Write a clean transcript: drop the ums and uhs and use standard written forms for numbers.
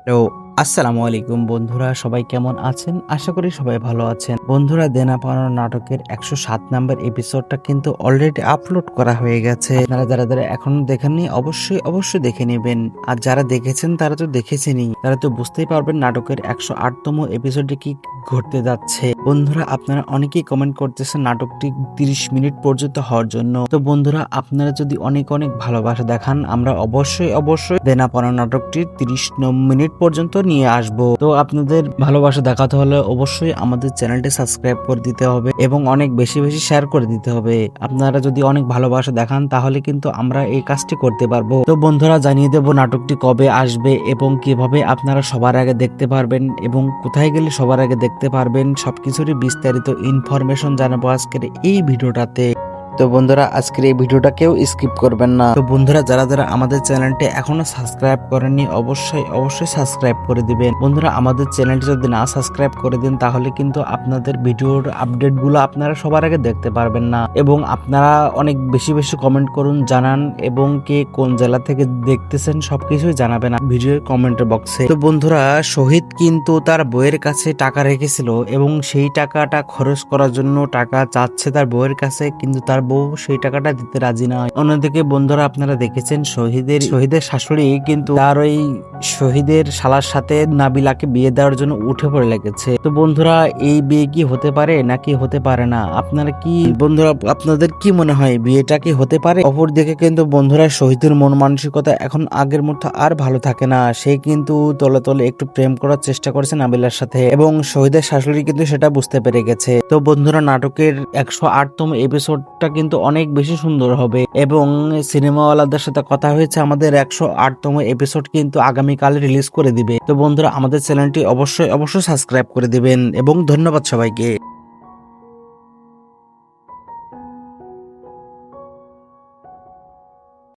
তো আসসালামু আলাইকুম বন্ধুরা, সবাই কেমন আছেন? আশা করি সবাই ভালো আছেন। বন্ধুরা, দেনা পাওনা নাটকের 107 নাম্বার এপিসোডটা কিন্তু অলরেডি আপলোড করা হয়ে গেছে। আপনারা যারা এখনো দেখেননি অবশ্যই দেখে নেবেন। আর যারা দেখেছেন তারা তো দেখেছেনই, তারা তো বুঝতেই পারবেন নাটকের 108তম এপিসোডে কি ঘটতে যাচ্ছে। বন্ধুরা, আপনারা অনেকেই কমেন্ট করতেছেন নাটকটি 30 মিনিট পর্যন্ত হওয়ার জন্য। তো বন্ধুরা, আপনারা যদি অনেক ভালোবাসা দেখান, আমরা অবশ্যই দেনা পাওনা নাটকটি 30 মিনিট পর্যন্ত নিয়ে আসবো। তো আপনাদের ভালোবাসা দেখাতে হলে অবশ্যই আমাদের চ্যানেলটি সাবস্ক্রাইব করে দিতে হবে এবং অনেক বেশি শেয়ার করে দিতে হবে। আপনারা যদি অনেক ভালোবাসা দেখান তাহলে কিন্তু আমরা এই কাজটি করতে পারবো। তো বন্ধুরা, জানিয়ে দেব নাটকটি কবে আসবে এবং কিভাবে আপনারা সবার আগে দেখতে পারবেন এবং কোথায় গেলে সবার আগে দেখতে পারবেন, সবকিছুরই বিস্তারিত ইনফরমেশন জানাবো আজকের এই ভিডিওটাতে। তো বন্ধুরা, আজকের এই ভিডিওটা কেউ স্কিপ করবেন না। তো বন্ধুরা, যারা আমাদের চ্যানেলটি এখনো সাবস্ক্রাইব করেননি অবশ্যই সাবস্ক্রাইব করে দিবেন। বন্ধুরা, আমাদের চ্যানেলটি যদি না সাবস্ক্রাইব করে দেন তাহলে কিন্তু আপনাদের ভিডিওর আপডেটগুলো আপনারা সবার আগে দেখতে পারবেন না। এবং আপনারা অনেক বেশি কমেন্ট করুন, জানান এবং কে কোন জেলা থেকে দেখতেছেন সবকিছুই জানাবেন ভিডিওর কমেন্টের বক্সে। তো বন্ধুরা, শহীদ কিন্তু তার বউয়ের কাছে টাকা রেখেছিল এবং সেই টাকাটা খরচ করার জন্য টাকা চাচ্ছে তার বউয়ের কাছে, কিন্তু তার বউ সেই টাকাটা দিতে রাজি নয়। অন্যদিকে বন্ধুরা, আপনারা দেখেছেন শহীদের শাশুড়ি কিন্তু তার ওই শহীদের শালার সাথে নাবিলাকে বিয়ে দেওয়ার জন্য উঠে পড়ে লেগেছে। তো বন্ধুরা, এই বিয়ে কি হতে পারে নাকি হতে পারে না? আপনারা কি বন্ধুরা, আপনাদের কি মনে হয় বিয়েটা কি হতে পারে? অপরদিকে কিন্তু বন্ধুরা, শহীদের মন মানসিকতা এখন আগের মতো আর ভালো থাকে না। সে কিন্তু তলে একটু প্রেম করার চেষ্টা করেছে নাবিলার সাথে এবং শহীদের শাশুড়ি কিন্তু সেটা বুঝতে পেরে গেছে। তো বন্ধুরা, নাটকের 108তম এপিসোডটা কিন্তু অনেক বেশি সুন্দর হবে এবং সিনেমাওয়ালাদের সাথে কথা হয়েছে, আমাদের 108তম এপিসোড কিন্তু আগামীকাল রিলিজ করে দিবে। তো বন্ধুরা, আমাদের চ্যানেলটি অবশ্যই সাবস্ক্রাইব করে দিবেন এবং ধন্যবাদ সবাইকে।